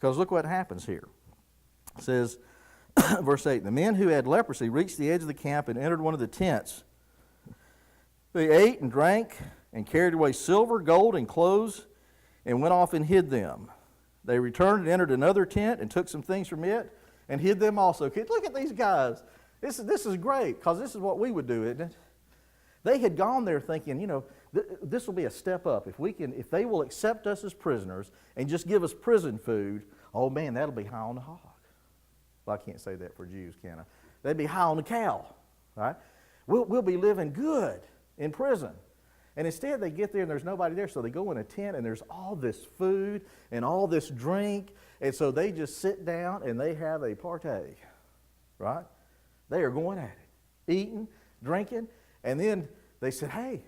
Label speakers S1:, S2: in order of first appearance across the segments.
S1: Because look what happens here. It says, verse 8, the men who had leprosy reached the edge of the camp and entered one of the tents. They ate and drank and carried away silver, gold, and clothes and went off and hid them. They returned and entered another tent and took some things from it and hid them also. Kids, look at these guys. This is great, because this is what we would do, isn't it? They had gone there thinking, you know, this will be a step up. If they will accept us as prisoners and just give us prison food, oh man, that'll be high on the hog. Well, I can't say that for Jews, can I? They'd be high on the cow, right? We'll be living good in prison. And instead they get there and there's nobody there, so they go in a tent and there's all this food and all this drink, and so they just sit down and they have a party, right? They are going at it, eating, drinking, and then they said, hey,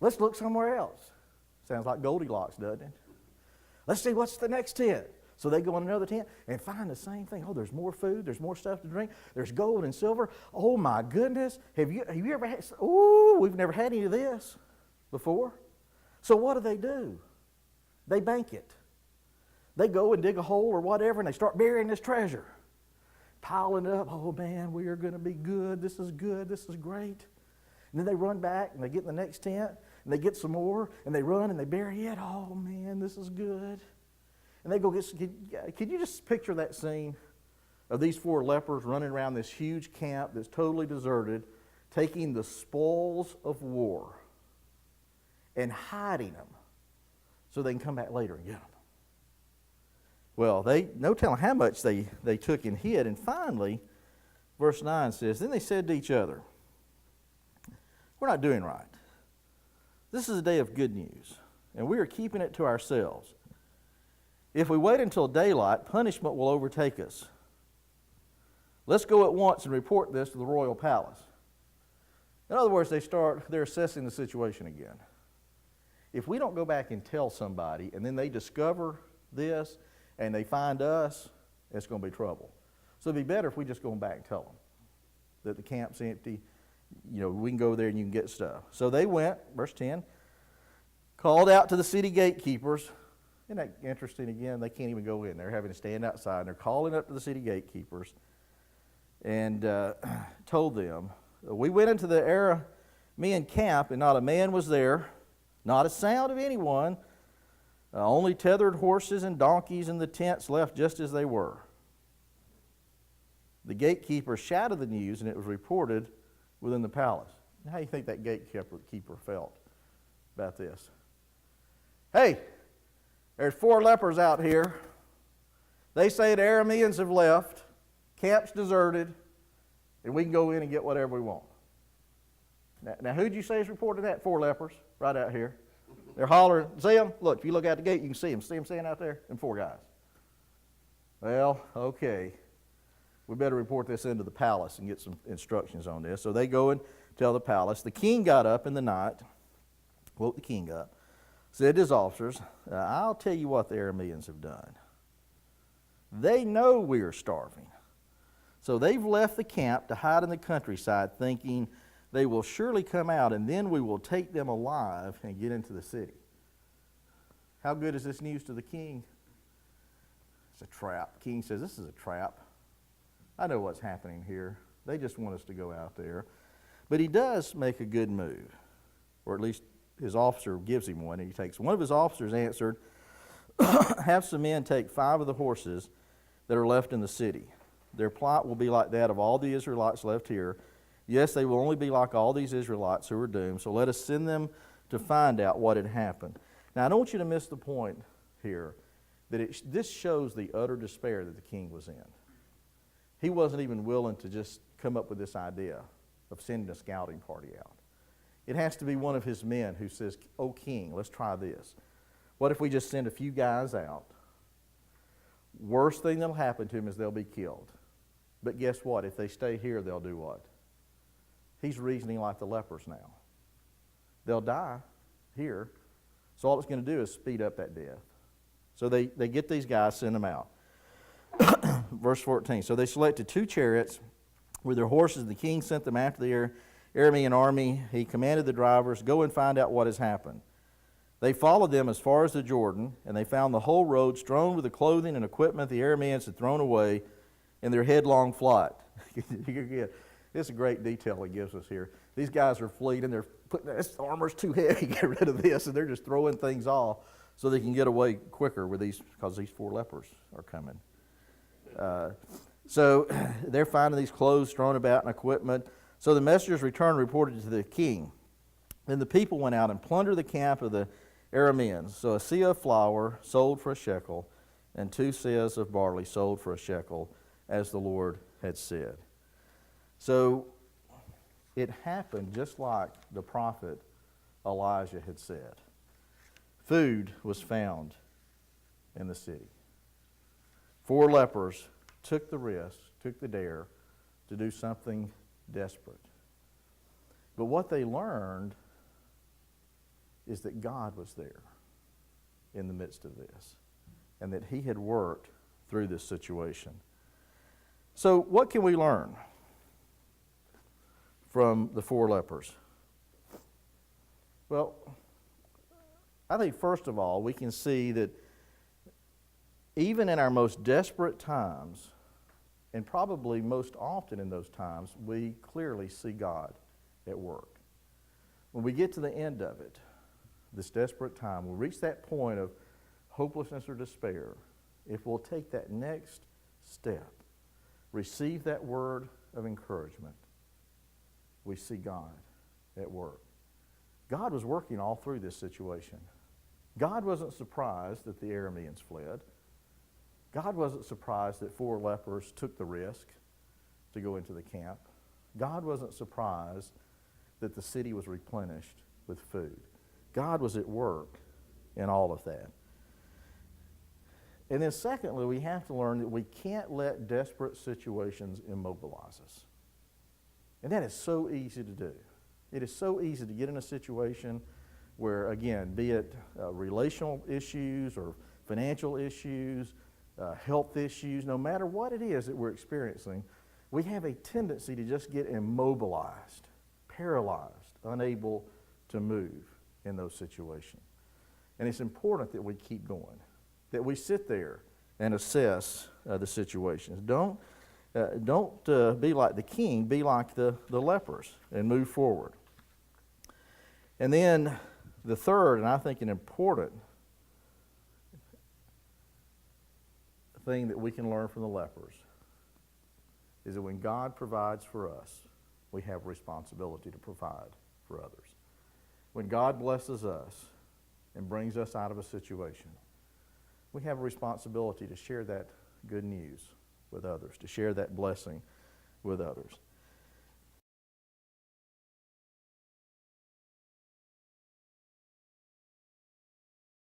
S1: let's look somewhere else. Sounds like Goldilocks, doesn't it? Let's see what's the next tent. So they go in another tent and find the same thing. Oh, there's more food. There's more stuff to drink. There's gold and silver. Oh, my goodness. Have you ever had, oh, we've never had any of this before. So what do? They bank it. They go and dig a hole or whatever, and they start burying this treasure. Piling it up. Oh, man, we are going to be good. This is good. This is great. And then they run back, and they get in the next tent, and they get some more, and they run, and they bury it. Oh, man, this is good. And they go get, can you just picture that scene of these 4 lepers running around this huge camp that's totally deserted, taking the spoils of war and hiding them so they can come back later and get them? Well, no telling how much they took and hid. And finally, verse 9 says, then they said to each other, we're not doing right. This is a day of good news, and we are keeping it to ourselves. If we wait until daylight, punishment will overtake us. Let's go at once and report this to the royal palace. In other words, they're assessing the situation again. If we don't go back and tell somebody, and then they discover this, and they find us, it's going to be trouble. So it'd be better if we just go back and tell them that the camp's empty. You know, we can go there and you can get stuff. So they went, verse 10, called out to the city gatekeepers. Isn't that interesting again? They can't even go in. They're having to stand outside. They're calling up to the city gatekeepers and told them, we went into the Aramean camp and not a man was there, not a sound of anyone, only tethered horses and donkeys in the tents left just as they were. The gatekeeper shouted the news and it was reported within the palace. How do you think that gatekeeper felt about this? Hey, there's 4 lepers out here. They say the Arameans have left, camp's deserted, and we can go in and get whatever we want. Now who'd you say is reported that? 4 lepers right out here. They're hollering. See them? Look, if you look out the gate, you can see them. See them standing out there? And 4 guys. Well, okay. We better report this into the palace and get some instructions on this. So they go and tell the palace. The king got up in the night, woke the king up, said to his officers, I'll tell you what the Arameans have done. They know we are starving. So they've left the camp to hide in the countryside, thinking they will surely come out, and then we will take them alive and get into the city. How good is this news to the king? It's a trap. The king says, this is a trap. I know what's happening here. They just want us to go out there. But he does make a good move, or at least his officer gives him one, and he takes one of his officers answered, have some men take 5 of the horses that are left in the city. Their plot will be like that of all the Israelites left here. Yes, they will only be like all these Israelites who are doomed, so let us send them to find out what had happened. Now, I don't want you to miss the point here that this shows the utter despair that the king was in. He wasn't even willing to just come up with this idea of sending a scouting party out. It has to be one of his men who says, oh, king, let's try this. What if we just send a few guys out? Worst thing that'll happen to them is they'll be killed. But guess what? If they stay here, they'll do what? He's reasoning like the lepers now. They'll die here. So all it's going to do is speed up that death. So they get these guys, send them out. Verse 14. So they selected 2 chariots with their horses. The king sent them after the Aramean army. He commanded the drivers, go and find out what has happened. They followed them as far as the Jordan, and they found the whole road strewn with the clothing and equipment the Arameans had thrown away in their headlong flight. It's a great detail he gives us here. These guys are fleeing, and they're putting, this armor's too heavy, get rid of this, and they're just throwing things off so they can get away quicker with these, because these 4 lepers are coming. So they're finding these clothes thrown about and equipment. So the messengers returned and reported to the king. Then the people went out and plundered the camp of the Arameans. So a seah of flour sold for a shekel, and 2 seahs of barley sold for a shekel, as the Lord had said. So it happened just like the prophet Elijah had said. Food was found in the city. 4 lepers took the risk, took the dare to do something desperate. But what they learned is that God was there in the midst of this, and that he had worked through this situation. So what can we learn from the 4 lepers? Well, I think first of all, we can see that even in our most desperate times, and probably most often in those times, we clearly see God at work. When we get to the end of it, this desperate time, we reach that point of hopelessness or despair, if we'll take that next step, receive that word of encouragement, we see God at work. God was working all through this situation. God wasn't surprised that the Arameans fled. God wasn't surprised that 4 lepers took the risk to go into the camp. God wasn't surprised that the city was replenished with food. God was at work in all of that. And then secondly, we have to learn that we can't let desperate situations immobilize us. And that is so easy to do. It is so easy to get in a situation where, again, be it relational issues or financial issues, health issues, no matter what it is that we're experiencing, we have a tendency to just get immobilized, paralyzed, unable to move in those situations. And it's important that we keep going, that we sit there and assess the situations. Don't be like the king, be like the lepers and move forward. And then the third, and I think an important thing that we can learn from the lepers, is that when God provides for us, we have a responsibility to provide for others. When God blesses us and brings us out of a situation, we have a responsibility to share that good news with others, to share that blessing with others.